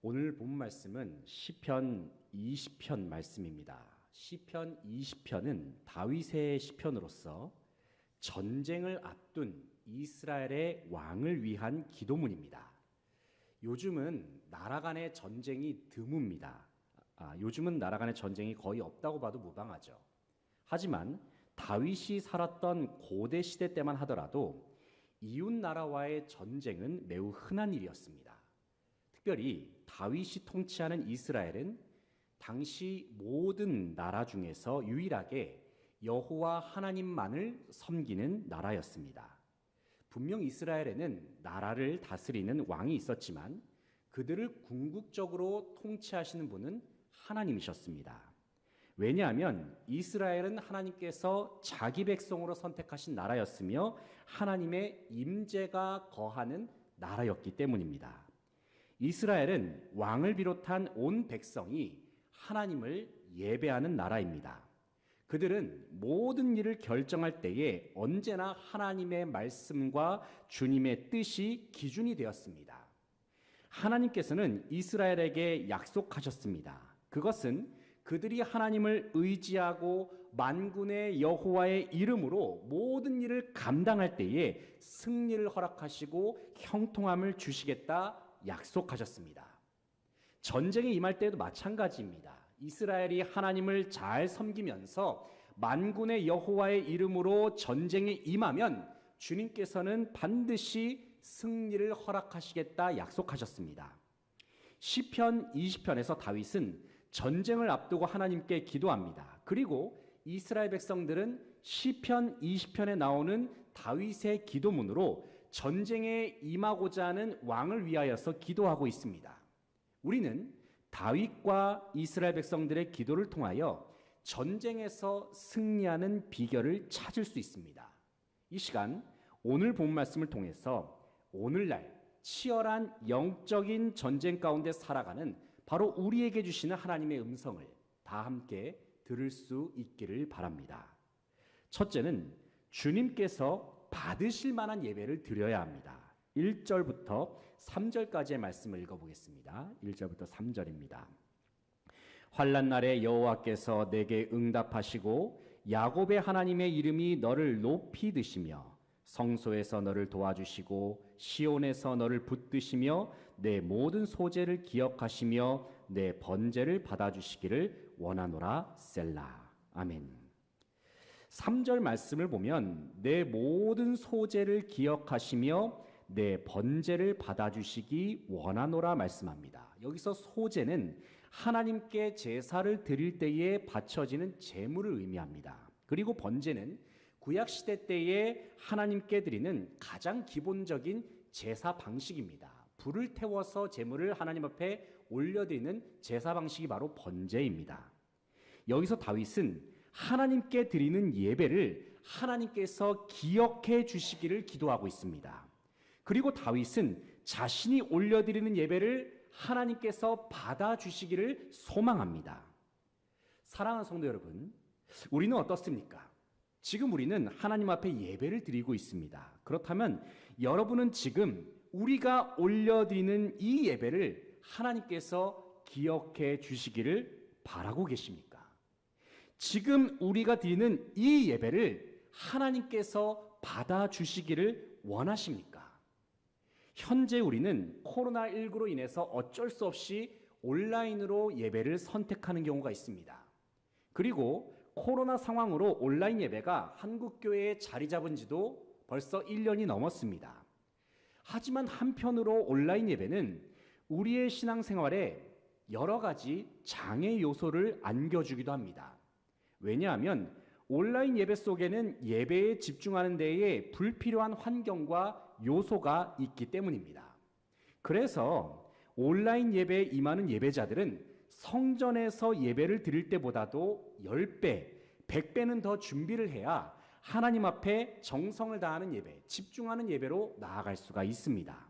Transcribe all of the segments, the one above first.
오늘 본 말씀은 시편 20편 말씀입니다. 시편 20편은 다윗의 시편으로서 전쟁을 앞둔 이스라엘의 왕을 위한 기도문입니다. 요즘은 나라 간의 전쟁이 드뭅니다. 요즘은 나라 간의 전쟁이 거의 없다고 봐도 무방하죠. 하지만 다윗이 살았던 고대 시대 때만 하더라도 이웃 나라와의 전쟁은 매우 흔한 일이었습니다. 특별히 다윗이 통치하는 이스라엘은 당시 모든 나라 중에서 유일하게 여호와 하나님만을 섬기는 나라였습니다. 분명 이스라엘에는 나라를 다스리는 왕이 있었지만 그들을 궁극적으로 통치하시는 분은 하나님이셨습니다. 왜냐하면 이스라엘은 하나님께서 자기 백성으로 선택하신 나라였으며 하나님의 임재가 거하는 나라였기 때문입니다. 이스라엘은 왕을 비롯한 온 백성이 하나님을 예배하는 나라입니다. 그들은 모든 일을 결정할 때에 언제나 하나님의 말씀과 주님의 뜻이 기준이 되었습니다. 하나님께서는 이스라엘에게 약속하셨습니다. 그것은 그들이 하나님을 의지하고 만군의 여호와의 이름으로 모든 일을 감당할 때에 승리를 허락하시고 형통함을 주시겠다 약속하셨습니다. 전쟁에 임할 때에도 마찬가지입니다. 이스라엘이 하나님을 잘 섬기면서 만군의 여호와의 이름으로 전쟁에 임하면 주님께서는 반드시 승리를 허락하시겠다 약속하셨습니다. 시편 20편에서 다윗은 전쟁을 앞두고 하나님께 기도합니다. 그리고 이스라엘 백성들은 시편 20편에 나오는 다윗의 기도문으로 전쟁에 임하고자 하는 왕을 위하여서 기도하고 있습니다. 우리는 다윗과 이스라엘 백성들의 기도를 통하여 전쟁에서 승리하는 비결을 찾을 수 있습니다. 이 시간 오늘 본 말씀을 통해서 오늘날 치열한 영적인 전쟁 가운데 살아가는 바로 우리에게 주시는 하나님의 음성을 다 함께 들을 수 있기를 바랍니다. 첫째는 주님께서 받으실 만한 예배를 드려야 합니다. 1절부터 3절까지의 말씀을 읽어보겠습니다. 1절부터 3절입니다. 환난 날에 여호와께서 내게 응답하시고 야곱의 하나님의 이름이 너를 높이 드시며 성소에서 너를 도와주시고 시온에서 너를 붙드시며 내 모든 소재를 기억하시며 내 번제를 받아주시기를 원하노라 셀라. 아멘. 3절 말씀을 보면 내 모든 소재를 기억하시며 내 번제를 받아주시기 원하노라 말씀합니다. 여기서 소재는 하나님께 제사를 드릴 때에 바쳐지는 제물을 의미합니다. 그리고 번제는 구약시대 때에 하나님께 드리는 가장 기본적인 제사 방식입니다. 불을 태워서 제물을 하나님 앞에 올려드리는 제사 방식이 바로 번제입니다. 여기서 다윗은 하나님께 드리는 예배를 하나님께서 기억해 주시기를 기도하고 있습니다. 그리고 다윗은 자신이 올려드리는 예배를 하나님께서 받아주시기를 소망합니다. 사랑하는 성도 여러분, 우리는 어떻습니까? 지금 우리는 하나님 앞에 예배를 드리고 있습니다. 그렇다면 여러분은 지금 우리가 올려드리는 이 예배를 하나님께서 기억해 주시기를 바라고 계십니까? 지금 우리가 드리는 이 예배를 하나님께서 받아주시기를 원하십니까? 현재 우리는 코로나19로 인해서 어쩔 수 없이 온라인으로 예배를 선택하는 경우가 있습니다. 그리고 코로나 상황으로 온라인 예배가 한국교회에 자리 잡은 지도 벌써 1년이 넘었습니다. 하지만 한편으로 온라인 예배는 우리의 신앙생활에 여러 가지 장애 요소를 안겨주기도 합니다. 왜냐하면 온라인 예배 속에는 예배에 집중하는 데에 불필요한 환경과 요소가 있기 때문입니다. 그래서 온라인 예배에 임하는 예배자들은 성전에서 예배를 드릴 때보다도 10배, 100배는 더 준비를 해야 하나님 앞에 정성을 다하는 예배, 집중하는 예배로 나아갈 수가 있습니다.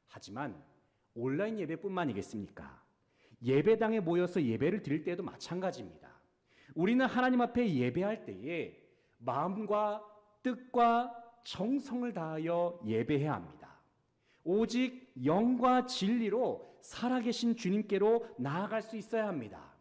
하지만 온라인 예배뿐만이겠습니까? 예배당에 모여서 예배를 드릴 때도 마찬가지입니다. 우리는 하나님 앞에 예배할 때에 마음과 뜻과 정성을 다하여 예배해야 합니다. 오직 영과 진리로 살아계신 주님께로 나아갈 수 있어야 합니다.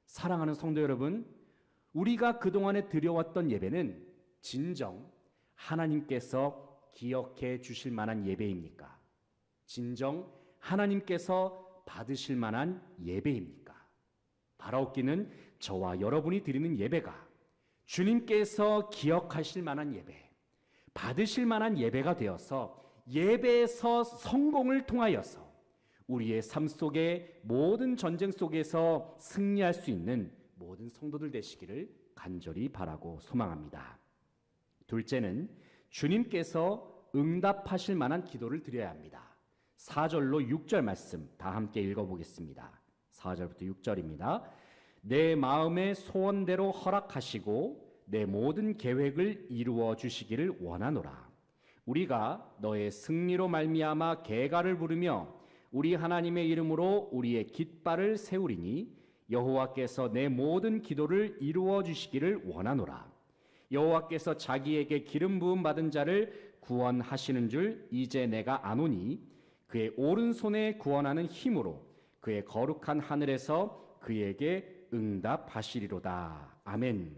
사랑하는 성도 여러분, 우리가 그동안에 드려왔던 예배는 진정 하나님께서 기억해 주실 만한 예배입니까? 진정 하나님께서 받으실 만한 예배입니까? 바라옵기는 저와 여러분이 드리는 예배가 주님께서 기억하실 만한 예배, 받으실 만한 예배가 되어서 예배에서 성공을 통하여서 우리의 삶 속에 모든 전쟁 속에서 승리할 수 있는 모든 성도들 되시기를 간절히 바라고 소망합니다. 둘째는 주님께서 응답하실 만한 기도를 드려야 합니다. 4절로 6절 말씀 다 함께 읽어보겠습니다. 4절부터 6절입니다. 내 마음의 소원대로 허락하시고 내 모든 계획을 이루어 주시기를 원하노라. 우리가 너의 승리로 말미암아 계가를 부르며 우리 하나님의 이름으로 우리의 깃발을 세우리니 여호와께서 내 모든 기도를 이루어 주시기를 원하노라. 여호와께서 자기에게 기름 부음 받은 자를 구원하시는 줄 이제 내가 아노니 그의 오른손에 구원하는 힘으로 그의 거룩한 하늘에서 그에게 응답하시리로다. 아멘.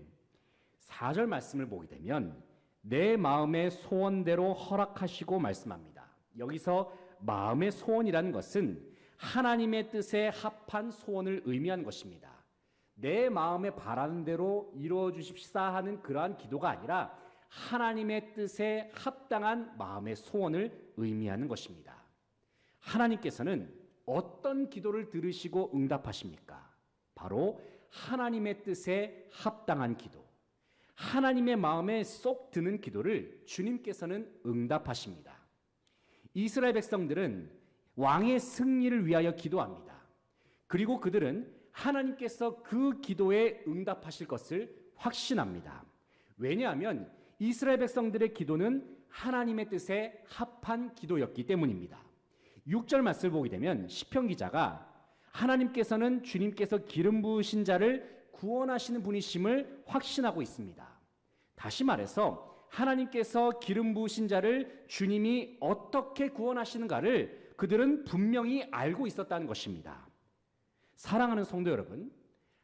4절 말씀을 보게 되면 내 마음의 소원대로 허락하시고 말씀합니다. 여기서 마음의 소원이라는 것은 하나님의 뜻에 합한 소원을 의미하는 것입니다. 내 마음에 바라는 대로 이루어 주십사 하는 그러한 기도가 아니라 하나님의 뜻에 합당한 마음의 소원을 의미하는 것입니다. 하나님께서는 어떤 기도를 들으시고 응답하십니까? 바로 하나님의 뜻에 합당한 기도, 하나님의 마음에 쏙 드는 기도를 주님께서는 응답하십니다. 이스라엘 백성들은 왕의 승리를 위하여 기도합니다. 그리고 그들은 하나님께서 그 기도에 응답하실 것을 확신합니다. 왜냐하면 이스라엘 백성들의 기도는 하나님의 뜻에 합한 기도였기 때문입니다. 6절 말씀을 보게 되면 시편 기자가 하나님께서는 주님께서 기름 부으신 자를 구원하시는 분이심을 확신하고 있습니다. 다시 말해서 하나님께서 기름 부으신 자를 주님이 어떻게 구원하시는가를 그들은 분명히 알고 있었다는 것입니다. 사랑하는 성도 여러분,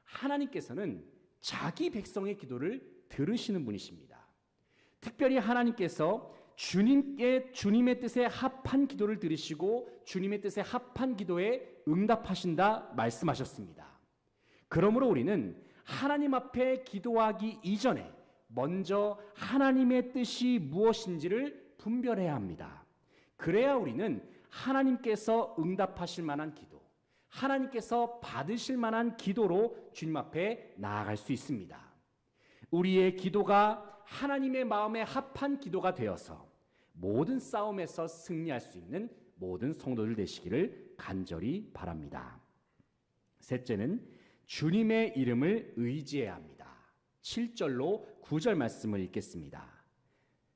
하나님께서는 자기 백성의 기도를 들으시는 분이십니다. 특별히 하나님께서 주님의 뜻에 합한 기도를 들으시고 주님의 뜻에 합한 기도에 응답하신다 말씀하셨습니다. 그러므로 우리는 하나님 앞에 기도하기 이전에 먼저 하나님의 뜻이 무엇인지를 분별해야 합니다. 그래야 우리는 하나님께서 응답하실 만한 기도, 하나님께서 받으실 만한 기도로 주님 앞에 나아갈 수 있습니다. 우리의 기도가 하나님의 마음에 합한 기도가 되어서 모든 싸움에서 승리할 수 있는 모든 성도들 되시기를 간절히 바랍니다. 셋째는 주님의 이름을 의지해야 합니다. 7절로 9절 말씀을 읽겠습니다.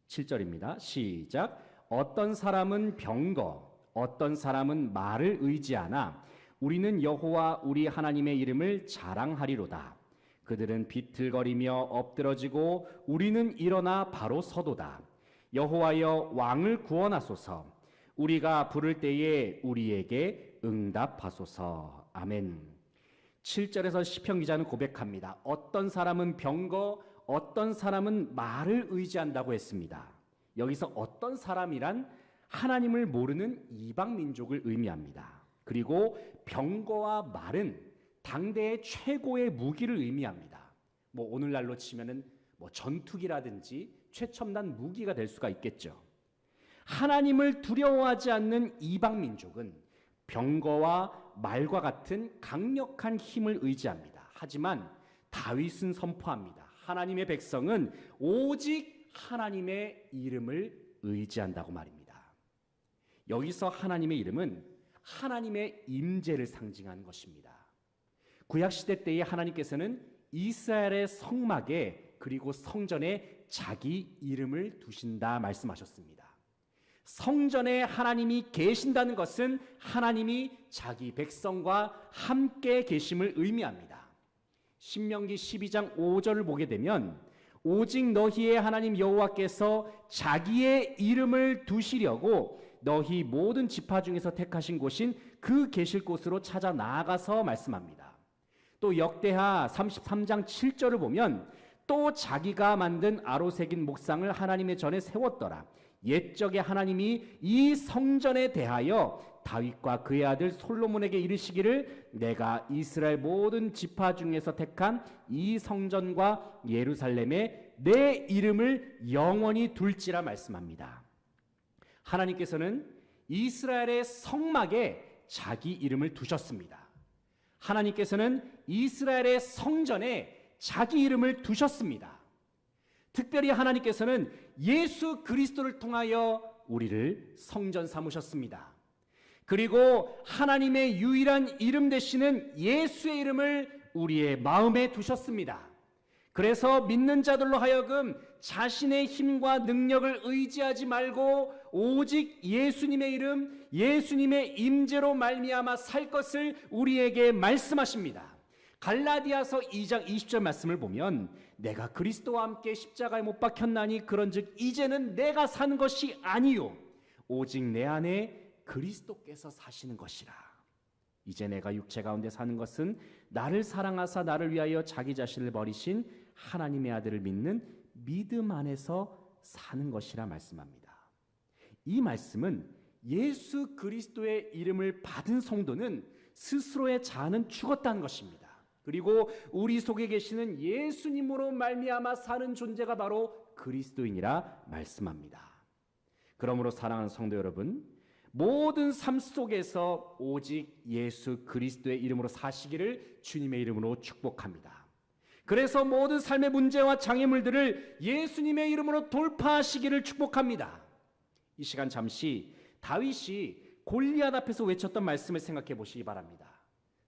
7절입니다. 시작. 어떤 사람은 병거, 어떤 사람은 말을 의지하나 우리는 여호와 우리 하나님의 이름을 자랑하리로다. 그들은 비틀거리며 엎드러지고 우리는 일어나 바로 서도다. 여호와여 왕을 구원하소서. 우리가 부를 때에 우리에게 응답하소서. 아멘. 7절에서 시편 기자는 고백합니다. 어떤 사람은 병거, 어떤 사람은 말을 의지한다고 했습니다. 여기서 어떤 사람이란 하나님을 모르는 이방 민족을 의미합니다. 그리고 병거와 말은 당대의 최고의 무기를 의미합니다. 오늘날로 치면은 전투기라든지 최첨단 무기가 될 수가 있겠죠. 하나님을 두려워하지 않는 이방 민족은 병거와 말과 같은 강력한 힘을 의지합니다. 하지만 다윗은 선포합니다. 하나님의 백성은 오직 하나님의 이름을 의지한다고 말입니다. 여기서 하나님의 이름은 하나님의 임재를 상징하는 것입니다. 구약시대 때에 하나님께서는 이스라엘의 성막에 그리고 성전에 자기 이름을 두신다 말씀하셨습니다. 성전에 하나님이 계신다는 것은 하나님이 자기 백성과 함께 계심을 의미합니다. 신명기 12장 5절을 보게 되면 오직 너희의 하나님 여호와께서 자기의 이름을 두시려고 너희 모든 지파 중에서 택하신 곳인 그 계실 곳으로 찾아 나아가서 말씀합니다. 또 역대하 33장 7절을 보면 또 자기가 만든 아로 새긴 목상을 하나님의 전에 세웠더라. 옛적에 하나님이 이 성전에 대하여 다윗과 그의 아들 솔로몬에게 이르시기를 내가 이스라엘 모든 지파 중에서 택한 이 성전과 예루살렘에 내 이름을 영원히 둘지라 말씀합니다. 하나님께서는 이스라엘의 성막에 자기 이름을 두셨습니다. 하나님께서는 이스라엘의 성전에 자기 이름을 두셨습니다. 특별히 하나님께서는 예수 그리스도를 통하여 우리를 성전 삼으셨습니다. 그리고 하나님의 유일한 이름 되시는 예수의 이름을 우리의 마음에 두셨습니다. 그래서 믿는 자들로 하여금 자신의 힘과 능력을 의지하지 말고 오직 예수님의 이름, 예수님의 임재로 말미암아 살 것을 우리에게 말씀하십니다. 갈라디아서 2장 20절 말씀을 보면 내가 그리스도와 함께 십자가에 못 박혔나니 그런즉 이제는 내가 사는 것이 아니요 오직 내 안에 그리스도께서 사시는 것이라. 이제 내가 육체 가운데 사는 것은 나를 사랑하사 나를 위하여 자기 자신을 버리신 하나님의 아들을 믿는 믿음 안에서 사는 것이라 말씀합니다. 이 말씀은 예수 그리스도의 이름을 받은 성도는 스스로의 자아는 죽었다는 것입니다. 그리고 우리 속에 계시는 예수님으로 말미암아 사는 존재가 바로 그리스도인이라 말씀합니다. 그러므로 사랑하는 성도 여러분, 모든 삶 속에서 오직 예수 그리스도의 이름으로 사시기를 주님의 이름으로 축복합니다. 그래서 모든 삶의 문제와 장애물들을 예수님의 이름으로 돌파하시기를 축복합니다. 이 시간 잠시 다윗이 골리앗 앞에서 외쳤던 말씀을 생각해 보시기 바랍니다.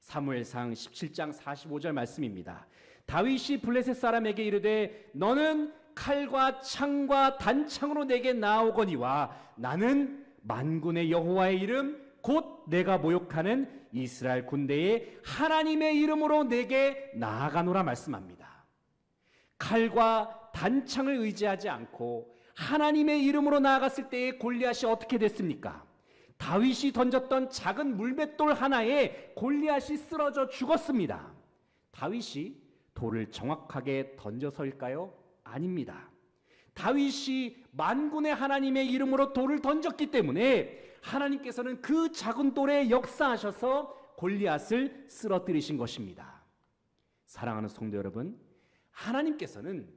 사무엘상 17장 45절 말씀입니다. 다윗이 블레셋 사람에게 이르되 너는 칼과 창과 단창으로 내게 나오거니와 나는 만군의 여호와의 이름 곧 내가 모욕하는 이스라엘 군대의 하나님의 이름으로 내게 나아가노라 말씀합니다. 칼과 단창을 의지하지 않고 하나님의 이름으로 나아갔을 때에 골리앗이 어떻게 됐습니까? 다윗이 던졌던 작은 물맷돌 하나에 골리앗이 쓰러져 죽었습니다. 다윗이 돌을 정확하게 던져서일까요? 아닙니다. 다윗이 만군의 하나님의 이름으로 돌을 던졌기 때문에 하나님께서는 그 작은 돌에 역사하셔서 골리앗을 쓰러뜨리신 것입니다. 사랑하는 성도 여러분, 하나님께서는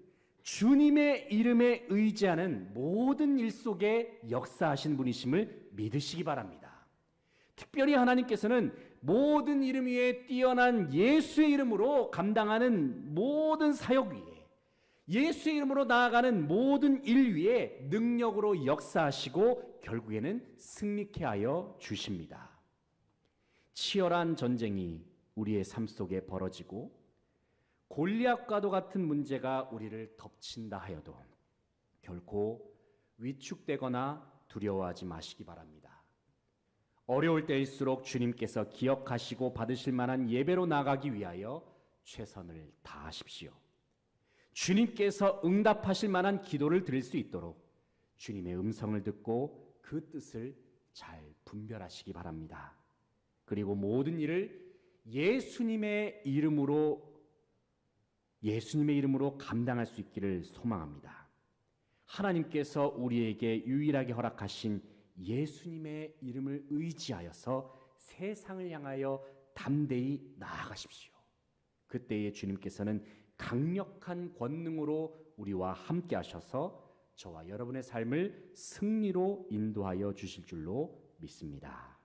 주님의 이름에 의지하는 모든 일 속에 역사하신 분이심을 믿으시기 바랍니다. 특별히 하나님께서는 모든 이름 위에 뛰어난 예수의 이름으로 감당하는 모든 사역 위에 예수의 이름으로 나아가는 모든 일 위에 능력으로 역사하시고 결국에는 승리케 하여 주십니다. 치열한 전쟁이 우리의 삶 속에 벌어지고 골리앗과도 같은 문제가 우리를 덮친다 하여도 결코 위축되거나 두려워하지 마시기 바랍니다. 어려울 때일수록 주님께서 기억하시고 받으실 만한 예배로 나가기 위하여 최선을 다하십시오. 주님께서 응답하실 만한 기도를 드릴 수 있도록 주님의 음성을 듣고 그 뜻을 잘 분별하시기 바랍니다. 그리고 모든 일을 예수님의 이름으로 감당할 수 있기를 소망합니다. 하나님께서 우리에게 유일하게 허락하신 예수님의 이름을 의지하여서 세상을 향하여 담대히 나아가십시오. 그때에 주님께서는 강력한 권능으로 우리와 함께 하셔서 저와 여러분의 삶을 승리로 인도하여 주실 줄로 믿습니다.